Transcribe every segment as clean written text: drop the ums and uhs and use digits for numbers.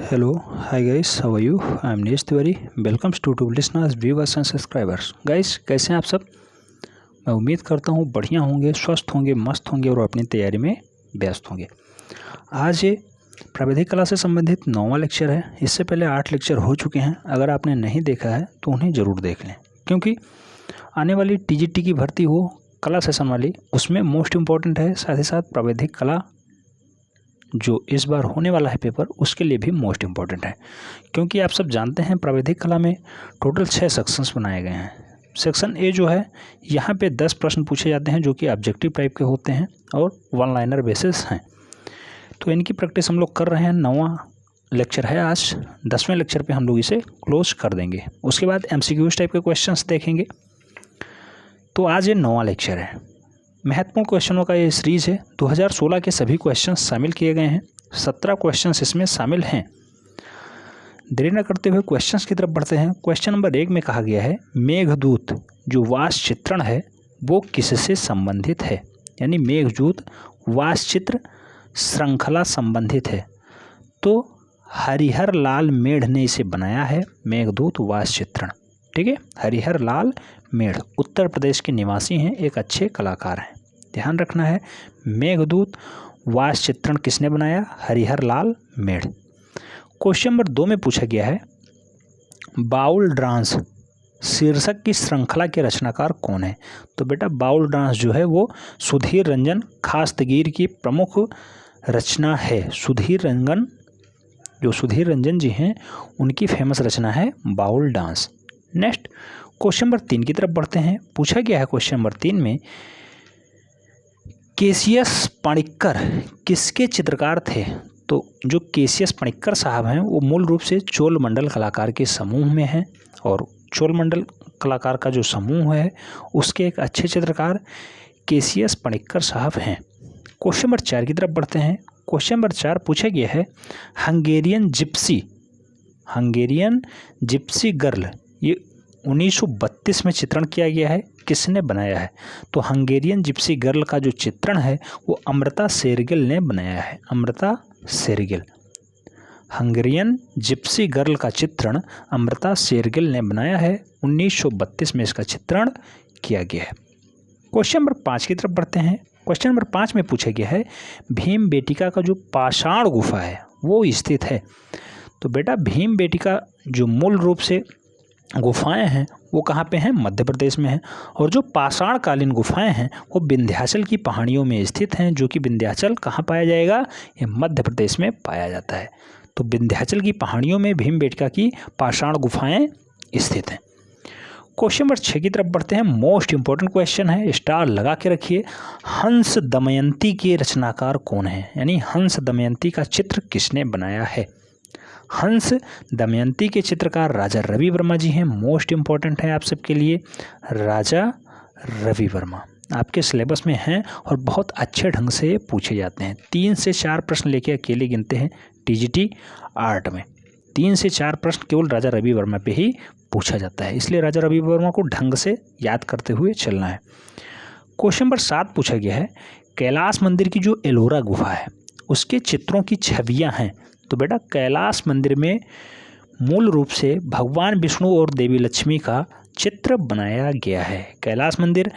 Hello, hi guys, how are you? I am Nesh Tiwari. Welcomes to listeners, viewers and subscribers. Guys, कैसे हैं आप सब? मैं उम्मीद करता हूँ बढ़िया होंगे, स्वस्थ होंगे, मस्त होंगे और अपनी तैयारी में व्यस्त होंगे। आज ये प्राविधिक कला से संबंधित 9वां लेक्चर है। इससे पहले 8 लेक्चर हो चुके हैं। अगर आपने नहीं देखा है तो उन्हें ज़रूर देख लें, क्योंकि आने वाली टीजीटी की भर्ती हो कला सेशन वाली, उसमें मोस्ट इम्पॉर्टेंट है। साथ ही साथ प्राविधिक कला जो इस बार होने वाला है पेपर, उसके लिए भी मोस्ट इम्पॉर्टेंट है, क्योंकि आप सब जानते हैं प्राविधिक कला में टोटल 6 सेक्शंस बनाए गए हैं। सेक्शन ए जो है, यहाँ पे 10 प्रश्न पूछे जाते हैं जो कि ऑब्जेक्टिव टाइप के होते हैं और वन लाइनर बेसिस हैं। तो इनकी प्रैक्टिस हम लोग कर रहे हैं। 9वां लेक्चर है आज। 10वें लेक्चर पे हम लोग इसे क्लोज कर देंगे। उसके बाद MCQs टाइप के क्वेश्चंस देखेंगे। तो आज ये 9वां लेक्चर है। महत्वपूर्ण क्वेश्चनों का ये सीरीज है। 2016 के सभी क्वेश्चन शामिल किए गए हैं। 17 क्वेश्चंस इसमें शामिल हैं। देरी न करते हुए क्वेश्चंस की तरफ बढ़ते हैं। क्वेश्चन नंबर 1 में कहा गया है, मेघदूत जो वास चित्रण है वो किससे संबंधित है? यानी मेघदूत वास चित्र श्रृंखला संबंधित है। तो हरिहर लाल मेढ़ ने इसे बनाया है, मेघदूत वास चित्रण। ठीक है, हरिहर लाल मेढ़ उत्तर प्रदेश के निवासी हैं, एक अच्छे कलाकार हैं। ध्यान रखना है, मेघदूत वास चित्रण किसने बनाया? हरिहर लाल मेढ़। क्वेश्चन नंबर 2 में पूछा गया है, बाउल डांस शीर्षक की श्रृंखला के रचनाकार कौन है? तो बेटा बाउल डांस जो है वो सुधीर रंजन खास्तगीर की प्रमुख रचना है। सुधीर रंजन जी हैं, उनकी फेमस रचना है bowl dance. Next question number 3 की तरफ बढ़ते हैं। पूछा गया है क्वेश्चन नंबर 3 में, केसियस पणिक्कर किसके चित्रकार थे? तो जो केसियस पणिक्कर साहब हैं वो मूल रूप से चोलमंडल कलाकार के समूह में हैं, और चोलमंडल कलाकार का जो समूह है उसके एक अच्छे चित्रकार केसियस पणिक्कर साहब हैं। क्वेश्चन नंबर 4 की तरफ बढ़ते हैं। क्वेश्चन नंबर 4 पूछा गया है, हंगेरियन जिप्सी गर्ल ये 1932 में चित्रण किया गया है, किसने बनाया है? तो हंगेरियन जिप्सी गर्ल का जो चित्रण है वो अमृता शेरगिल ने बनाया है। Amrita Shergil, Hungarian gypsy girl का चित्रण अमृता शेरगिल ने बनाया है। 1932 में इसका चित्रण किया गया है। क्वेश्चन नंबर 5 की तरफ बढ़ते हैं। क्वेश्चन नंबर 5 में पूछा गया है, भीमबेटिका का जो पाषाण गुफा है वो स्थित है। तो बेटा भीमबेटिका जो मूल रूप से गुफाएं हैं वो कहाँ पे हैं? मध्य प्रदेश में हैं। और जो पाषाण कालीन गुफाएं हैं वो विंध्याचल की पहाड़ियों में स्थित हैं, जो कि विंध्याचल कहाँ पाया जाएगा? ये मध्य प्रदेश में पाया जाता है। तो विंध्याचल की पहाड़ियों में भीमबेटिका की पाषाण गुफाएं स्थित हैं। क्वेश्चन नंबर 6 की तरफ बढ़ते हैं। मोस्ट इंपॉर्टेंट क्वेश्चन है, स्टार लगा के रखिए। हंस दमयंती के रचनाकार कौन है? यानी हंस दमयंती का चित्र किसने बनाया है? हंस दमयंती के चित्रकार राजा रवि वर्मा जी हैं। मोस्ट इम्पॉर्टेंट है आप सबके लिए, राजा रवि वर्मा आपके सिलेबस में हैं और बहुत अच्छे ढंग से पूछे जाते हैं। 3 से 4 प्रश्न लेके अकेले गिनते हैं टीजीटी आर्ट में। 3 से 4 प्रश्न केवल राजा रवि वर्मा पे ही पूछा जाता है, इसलिए राजा रवि वर्मा को ढंग से याद करते हुए चलना है। क्वेश्चन नंबर 7 पूछा गया है, कैलाश मंदिर की जो एलोरा गुफा है उसके चित्रों की छवियां हैं। तो बेटा कैलाश मंदिर में मूल रूप से भगवान विष्णु और देवी लक्ष्मी का चित्र बनाया गया है। कैलाश मंदिर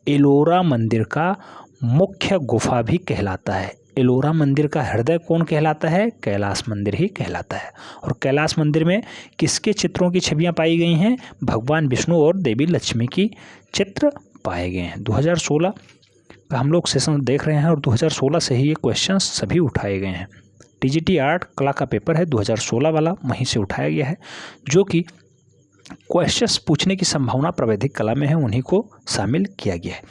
एलोरा मंदिर का मुख्य गुफा भी कहलाता है। एलोरा मंदिर का हृदय कौन कहलाता है? कैलाश मंदिर ही कहलाता है। और कैलाश मंदिर में किसके चित्रों की छवियां पाई गई हैं? भगवान विष्णु और देवी लक्ष्मी की चित्र पाए गए हैं। 2016 का हम लोग सेशन देख रहे हैं और 2016 से ही ये क्वेश्चन सभी उठाए गए हैं। टीजीटी आर्ट कला का पेपर है 2016 वाला, वहीं से उठाया गया है। जो कि क्वेश्चंस पूछने की संभावना प्राविधिक कला में है, उन्हीं को शामिल किया गया है।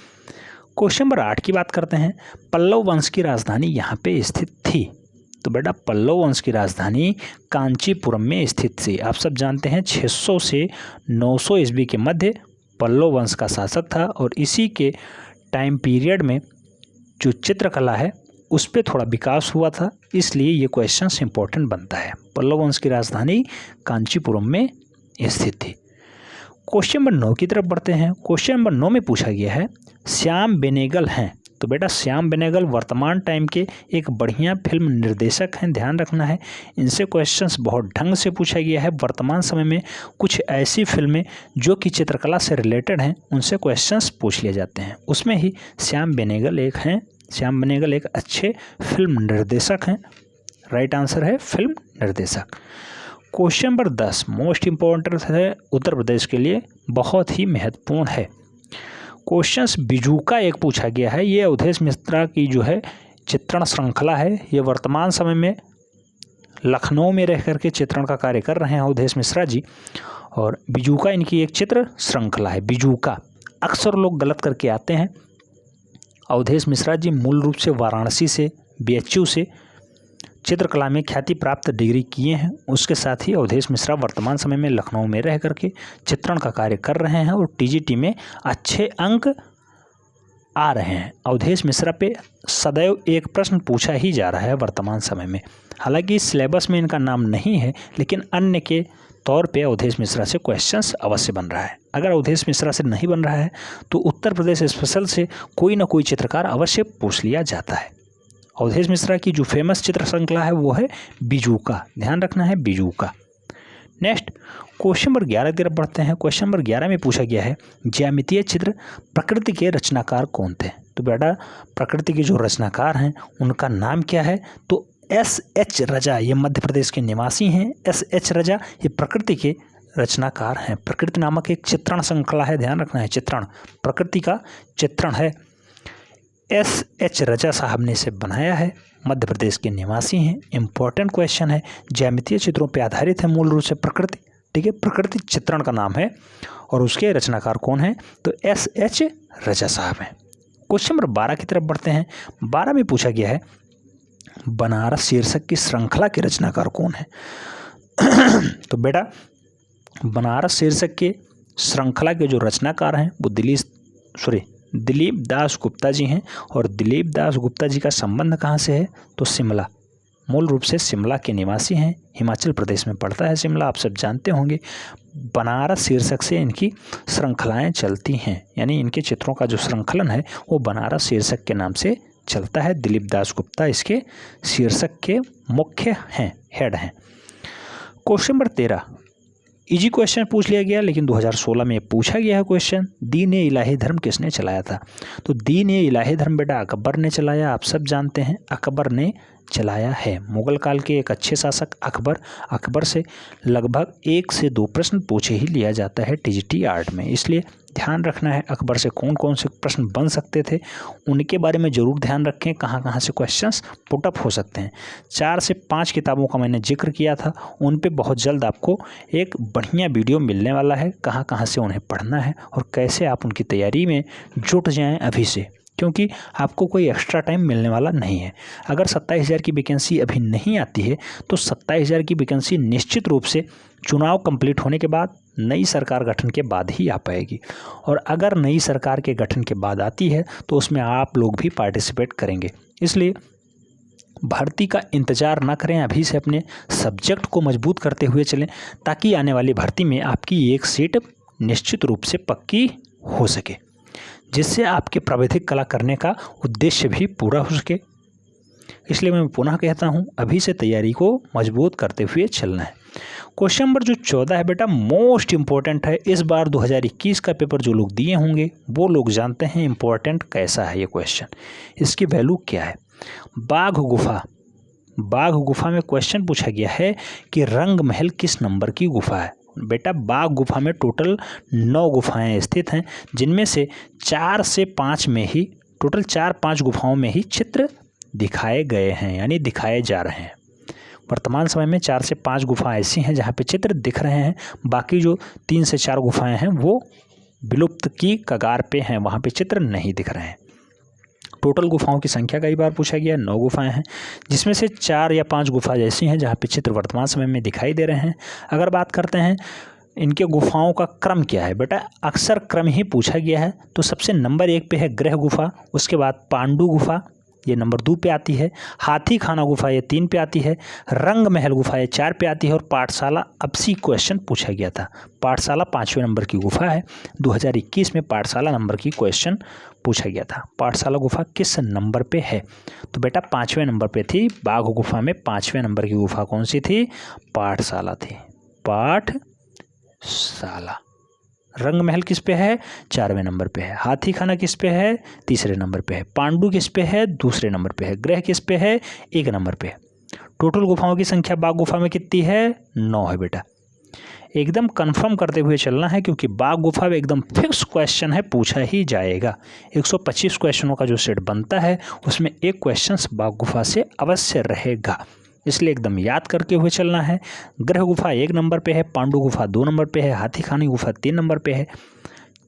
क्वेश्चन नंबर 8 की बात करते हैं। पल्लव वंश की राजधानी यहाँ पे स्थित थी। तो बेटा पल्लव वंश की राजधानी कांचीपुरम में स्थित थी। आप सब जानते हैं 600 से 900 ईस्वी के मध्य पल्लव वंश का शासक था, और इसी के टाइम पीरियड में जो चित्रकला है उस पर थोड़ा विकास हुआ था, इसलिए ये क्वेश्चन इंपॉर्टेंट बनता है। पल्लव वंश की राजधानी कांचीपुरम में स्थित थी। क्वेश्चन नंबर 9 की तरफ बढ़ते हैं। क्वेश्चन नंबर 9 में पूछा गया है, श्याम बेनेगल हैं। तो तो बेटा श्याम बेनेगल वर्तमान टाइम के एक बढ़िया फिल्म निर्देशक हैं, ध्यान रखना है। इनसे क्वेश्चंस बहुत ढंग से पूछा गया है। वर्तमान समय में कुछ ऐसी फिल्में जो कि चित्रकला से रिलेटेड हैं उनसे क्वेश्चंस पूछ लिए जाते हैं, उसमें ही श्याम बेनेगल एक हैं। श्याम बेनेगल एक अच्छे फिल्म निर्देशक हैं। राइट आंसर है फिल्म निर्देशक। क्वेश्चन नंबर 10 मोस्ट इम्पोर्टेंट है, उत्तर प्रदेश के लिए बहुत ही महत्वपूर्ण है। क्वेश्चंस बिजूका एक पूछा गया है। ये अवधेश मिश्रा की जो है चित्रण श्रृंखला है। ये वर्तमान समय में लखनऊ में रह करके चित्रण का कार्य कर रहे हैं अवधेश मिश्रा जी, और बिजूका इनकी एक चित्र श्रृंखला है। बिजूका अक्सर लोग गलत करके आते हैं। अवधेश मिश्रा जी मूल रूप से वाराणसी से BHU से चित्रकला में ख्याति प्राप्त डिग्री किए हैं। उसके साथ ही अवधेश मिश्रा वर्तमान समय में लखनऊ में रह करके चित्रण का कार्य कर रहे हैं और TGT में अच्छे अंक आ रहे हैं। अवधेश मिश्रा पे सदैव एक प्रश्न पूछा ही जा रहा है वर्तमान समय में। हालांकि सिलेबस में इनका नाम नहीं है, लेकिन अन्य के तौर पे अवधेश मिश्रा से क्वेश्चंस अवश्य बन रहा है। अगर अवधेश मिश्रा से नहीं बन रहा है तो उत्तर प्रदेश स्पेशल से कोई ना कोई चित्रकार अवश्य पूछ लिया जाता है। अवधेश मिश्रा की जो फेमस चित्र श्रृंखला है वो है बिजूका, ध्यान रखना है बिजूका। नेक्स्ट क्वेश्चन नंबर 11 की तरफ बढ़ते हैं। क्वेश्चन नंबर 11 में पूछा गया है ज्यामितीय चित्र प्रकृति के रचनाकार कौन थे। तो बेटा प्रकृति के जो रचनाकार हैं उनका नाम क्या है, तो SH रजा, ये मध्य प्रदेश के निवासी हैं। SH रजा ये प्रकृति के रचनाकार हैं। प्रकृति नामक एक चित्रण श्रृंखला है, ध्यान रखना है, चित्रण प्रकृति का चित्रण है। SH रजा साहब ने इसे बनाया है, मध्य प्रदेश के निवासी हैं। इंपॉर्टेंट क्वेश्चन है, ज्यामितीय चित्रों पर आधारित है मूल रूप से प्रकृति, ठीक है, प्रकृति चित्रण का नाम है और उसके रचनाकार कौन है, तो SH रजा साहब हैं। क्वेश्चन नंबर 12 की तरफ बढ़ते हैं। 12 में पूछा गया है बनारस शीर्षक की श्रृंखला के रचनाकार कौन है। तो बेटा बनारस शीर्षक के श्रृंखला के जो रचनाकार हैं वो दिलीप दास गुप्ता जी हैं। और दिलीप दास गुप्ता जी का संबंध कहाँ से है, तो शिमला, मूल रूप से शिमला के निवासी हैं। हिमाचल प्रदेश में पड़ता है शिमला, आप सब जानते होंगे। बनारस शीर्षक से इनकी श्रृंखलाएं चलती हैं, यानी इनके चित्रों का जो श्रृंखलन है वो बनारस शीर्षक के नाम से चलता है। दिलीप दास गुप्ता इसके शीर्षक के मुख्य हैं, हेड हैं। क्वेश्चन नंबर 13 इजी क्वेश्चन पूछ लिया गया, लेकिन 2016 में पूछा गया है क्वेश्चन, दीन-ए इलाही धर्म किसने चलाया था। तो दीन-ए इलाही धर्म बेटा अकबर ने चलाया, आप सब जानते हैं अकबर ने चलाया है। मुगल काल के एक अच्छे शासक अकबर से लगभग 1 से 2 प्रश्न पूछे ही लिया जाता है TGT 8 में, इसलिए ध्यान रखना है अकबर से कौन कौन से प्रश्न बन सकते थे उनके बारे में ज़रूर ध्यान रखें, कहाँ कहाँ से क्वेश्चंस पुटअप हो सकते हैं। 4 से 5 किताबों का मैंने जिक्र किया था, उन पे बहुत जल्द आपको एक बढ़िया वीडियो मिलने वाला है, कहाँ कहाँ से उन्हें पढ़ना है और कैसे आप उनकी तैयारी में जुट जाएँ अभी से, क्योंकि आपको कोई एक्स्ट्रा टाइम मिलने वाला नहीं है। अगर 27,000 की वैकेंसी अभी नहीं आती है तो 27,000 की वैकेंसी निश्चित रूप से चुनाव कंप्लीट होने के बाद, नई सरकार गठन के बाद ही आ पाएगी। और अगर नई सरकार के गठन के बाद आती है तो उसमें आप लोग भी पार्टिसिपेट करेंगे, इसलिए भर्ती का इंतज़ार ना करें, अभी से अपने सब्जेक्ट को मजबूत करते हुए चलें, ताकि आने वाली भर्ती में आपकी एक सीट निश्चित रूप से पक्की हो सके, जिससे आपके प्राविधिक कला करने का उद्देश्य भी पूरा हो सके। इसलिए मैं पुनः कहता हूं, अभी से तैयारी को मजबूत करते हुए चलना है। क्वेश्चन नंबर जो 14 है बेटा मोस्ट इम्पोर्टेंट है। इस बार 2021 का पेपर जो लोग दिए होंगे वो लोग जानते हैं इम्पोर्टेंट कैसा है ये क्वेश्चन, इसकी वैल्यू क्या है। बाघ गुफा में क्वेश्चन पूछा गया है कि रंग महल किस नंबर की गुफा है। बेटा बाघ गुफा में टोटल 9 गुफाएं स्थित हैं, जिनमें से 4 से 5 में ही, टोटल 4-5 गुफाओं में ही चित्र दिखाए गए हैं, यानी दिखाए जा रहे हैं। वर्तमान समय में 4 से 5 गुफाएं ऐसी हैं जहां पे चित्र दिख रहे हैं, बाकी जो 3 से 4 गुफाएं हैं वो विलुप्त की कगार पे हैं, वहां पे चित्र नहीं दिख रहे हैं। टोटल गुफाओं की संख्या कई बार पूछा गया, 9 गुफाएं हैं, जिसमें से 4 या 5 गुफा ऐसी हैं जहाँ पे चित्र वर्तमान समय में दिखाई दे रहे हैं। अगर बात करते हैं इनके गुफाओं का क्रम क्या है, बेटा अक्सर क्रम ही पूछा गया है, तो सबसे नंबर 1 पे है ग्रह गुफा, उसके बाद पांडु गुफा, ये नंबर 2 पे आती है। हाथी खाना गुफा ये 3 पे आती है। रंग महल गुफा ये 4 पे आती है। और पाठशाला अब सी क्वेश्चन पूछा गया था। पाठशाला 5वें नंबर की गुफा है। 2021 में पाठशाला नंबर की क्वेश्चन पूछा गया था। पाठशाला गुफा किस नंबर पे है? तो बेटा 5वें नंबर पे थी। बाघ गुफा में 5वें नंबर की गुफा कौन सी थी? पाठशाला थी, पाठशाला। रंग महल किस पे है? 4वें नंबर पे है। हाथी खाना किस पे है? 3रे नंबर पे है। पांडु किस पे है? 2रे नंबर पे है। ग्रह किस पे है? 1 नंबर पे है। टोटल गुफाओं की संख्या बाघ गुफा में कितनी है? 9 है बेटा। एकदम कंफर्म करते हुए चलना है, क्योंकि बाघ गुफा में एकदम फिक्स क्वेश्चन है, पूछा ही जाएगा। 125 क्वेश्चनों का जो सेट बनता है उसमें एक क्वेश्चन बाघ गुफा से अवश्य रहेगा, इसलिए एकदम याद करके हुए चलना है। ग्रह गुफा 1 नंबर पे है। पांडु गुफा 2 नंबर पे है। हाथी खानी गुफा 3 नंबर पे है।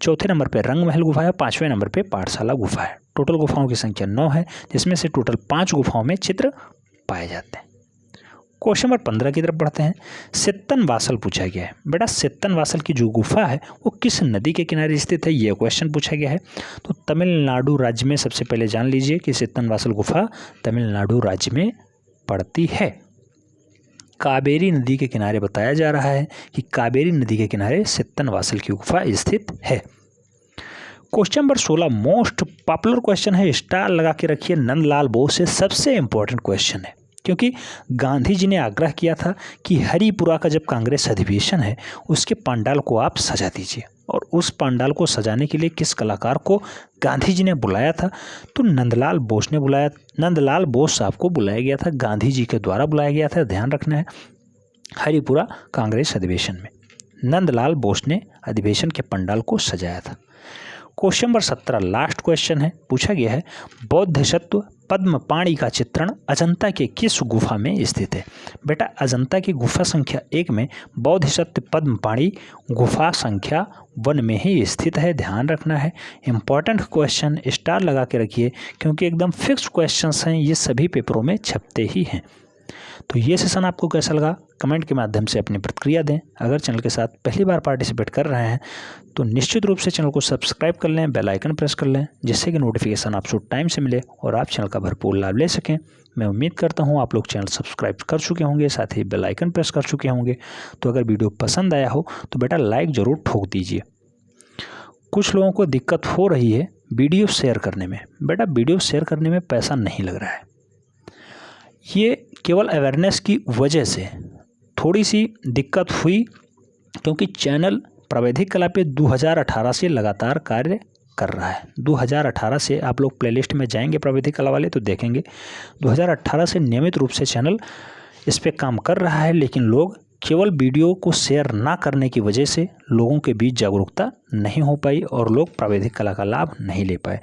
4थे नंबर पे रंग महल गुफा है। 5वें नंबर पे पाठशाला गुफा है। टोटल गुफाओं की संख्या 9 है, जिसमें से टोटल 5 गुफाओं में चित्र पाए जाते हैं। क्वेश्चन नंबर 15 की तरफ बढ़ते हैं। सित्तन वासल पूछा गया है। बेटा सित्तन वासल की जो गुफा है वो किस नदी के किनारे स्थित है, ये क्वेश्चन पूछा गया है। तो तमिलनाडु राज्य में सबसे पहले जान लीजिए कि सित्तन वासल गुफा तमिलनाडु राज्य में पड़ती है। कावेरी नदी के किनारे बताया जा रहा है कि कावेरी नदी के किनारे सित्तन वासल की गुफा स्थित है। Question number 16 most popular question है, स्टार लगा के रखिए। नंदलाल बोस से सबसे इंपॉर्टेंट क्वेश्चन है, क्योंकि गांधी जी ने आग्रह किया था कि हरिपुरा का जब कांग्रेस अधिवेशन है उसके पंडाल को आप सजा दीजिए, और उस पंडाल को सजाने के लिए किस कलाकार को गांधी जी ने बुलाया था? तो नंदलाल बोस ने बुलाया। नंदलाल बोस साहब को बुलाया गया था, गांधी जी के द्वारा बुलाया गया था, ध्यान रखना है। हरिपुरा कांग्रेस अधिवेशन में नंदलाल बोस ने अधिवेशन के पंडाल को सजाया था। क्वेश्चन नंबर 17 लास्ट क्वेश्चन है, पूछा गया है बौद्धशत्व पद्मपाणि का चित्रण अजंता के किस गुफा में स्थित है? बेटा अजंता की गुफा संख्या 1 में बौद्धशत्व पद्मपाणि गुफा संख्या 1 में ही स्थित है, ध्यान रखना है। इंपॉर्टेंट क्वेश्चन, स्टार लगा के रखिए, क्योंकि एकदम फिक्स क्वेश्चंस हैं, ये सभी पेपरों में छपते ही हैं। तो ये सेशन आपको कैसा लगा कमेंट के माध्यम से अपनी प्रतिक्रिया दें। अगर चैनल के साथ पहली बार पार्टिसिपेट कर रहे हैं तो निश्चित रूप से चैनल को सब्सक्राइब कर लें, बेल आइकन प्रेस कर लें, जिससे कि नोटिफिकेशन आपको टाइम से मिले और आप चैनल का भरपूर लाभ ले सकें। मैं उम्मीद करता हूँ आप लोग चैनल सब्सक्राइब कर चुके होंगे, साथ ही बेल आइकन प्रेस कर चुके होंगे। तो अगर वीडियो पसंद आया हो तो बेटा लाइक ज़रूर ठोक दीजिए। कुछ लोगों को दिक्कत हो रही है वीडियो शेयर करने में। बेटा वीडियो शेयर करने में पैसा नहीं लग रहा है, ये केवल अवेयरनेस की वजह से थोड़ी सी दिक्कत हुई, क्योंकि चैनल प्रावैधिक कला पे 2018 से लगातार कार्य कर रहा है। 2018 से आप लोग प्लेलिस्ट में जाएंगे प्रावैधिक कला वाले तो देखेंगे 2018 से नियमित रूप से चैनल इस पे काम कर रहा है, लेकिन लोग केवल वीडियो को शेयर ना करने की वजह से लोगों के बीच जागरूकता नहीं हो पाई और लोग प्रावैधिक कला का लाभ नहीं ले पाए।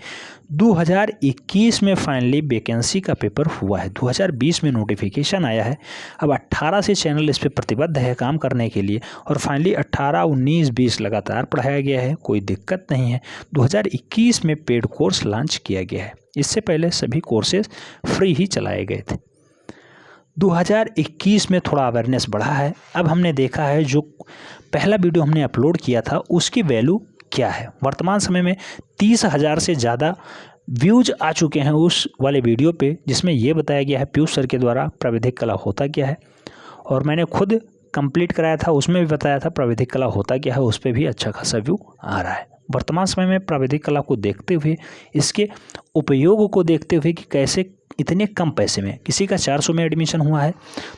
2021 में फाइनली वैकेंसी का पेपर हुआ है, 2020 में नोटिफिकेशन आया है। अब 18 से चैनल इस पर प्रतिबद्ध है काम करने के लिए, और फाइनली 18, 19, 20 लगातार पढ़ाया गया है, कोई दिक्कत नहीं है। 2021 में पेड कोर्स लॉन्च किया गया है, इससे पहले सभी कोर्सेज फ्री ही चलाए गए थे। 2021 में थोड़ा अवेयरनेस बढ़ा है। अब हमने देखा है जो पहला वीडियो हमने अपलोड किया था उसकी वैल्यू क्या है। वर्तमान समय में 30,000 से ज़्यादा व्यूज आ चुके हैं उस वाले वीडियो पे, जिसमें ये बताया गया है पीयूष सर के द्वारा प्रावैधिक कला होता क्या है, और मैंने खुद कंप्लीट कराया था, उसमें भी बताया था प्रावैधिक कला होता क्या है, उस पर भी अच्छा खासा व्यू आ रहा है। वर्तमान समय में प्रावैधिक कला को देखते हुए, इसके उपयोग को देखते हुए कि कैसे इतने कम पैसे में, किसी का 400 में एडमिशन हुआ है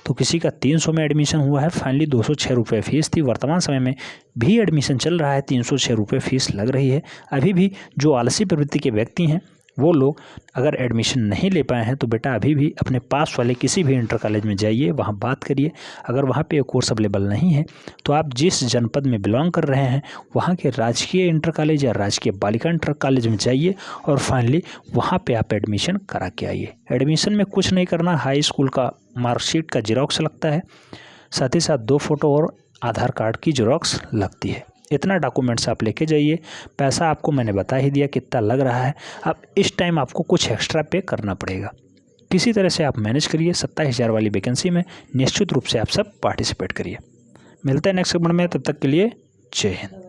तो किसी का 300 में एडमिशन हुआ है। फाइनली 206 रुपये फीस थी, वर्तमान समय में भी एडमिशन चल रहा है, 306 रुपये फीस लग रही है। अभी भी जो आलसी प्रवृत्ति के व्यक्ति हैं वो लोग अगर एडमिशन नहीं ले पाए हैं तो बेटा अभी भी अपने पास वाले किसी भी इंटर कॉलेज में जाइए, वहाँ बात करिए। अगर वहाँ पे कोर्स अवेलेबल नहीं है तो आप जिस जनपद में बिलोंग कर रहे हैं वहाँ के राजकीय इंटर कॉलेज या राजकीय बालिका इंटर कॉलेज में जाइए और फाइनली वहाँ पे आप एडमिशन करा के आइए। एडमिशन में कुछ नहीं करना, हाई स्कूल का मार्कशीट का जेरॉक्स लगता है, साथ ही साथ 2 फोटो और आधार कार्ड की जेरॉक्स लगती है। इतना डॉक्यूमेंट्स आप लेके जाइए। पैसा आपको मैंने बता ही दिया कितना लग रहा है। अब इस टाइम आपको कुछ एक्स्ट्रा पे करना पड़ेगा, किसी तरह से आप मैनेज करिए। 27,000 वाली वैकेंसी में निश्चित रूप से आप सब पार्टिसिपेट करिए। मिलते हैं नेक्स्ट सेगमेंट में, तब तक के लिए जय हिंद।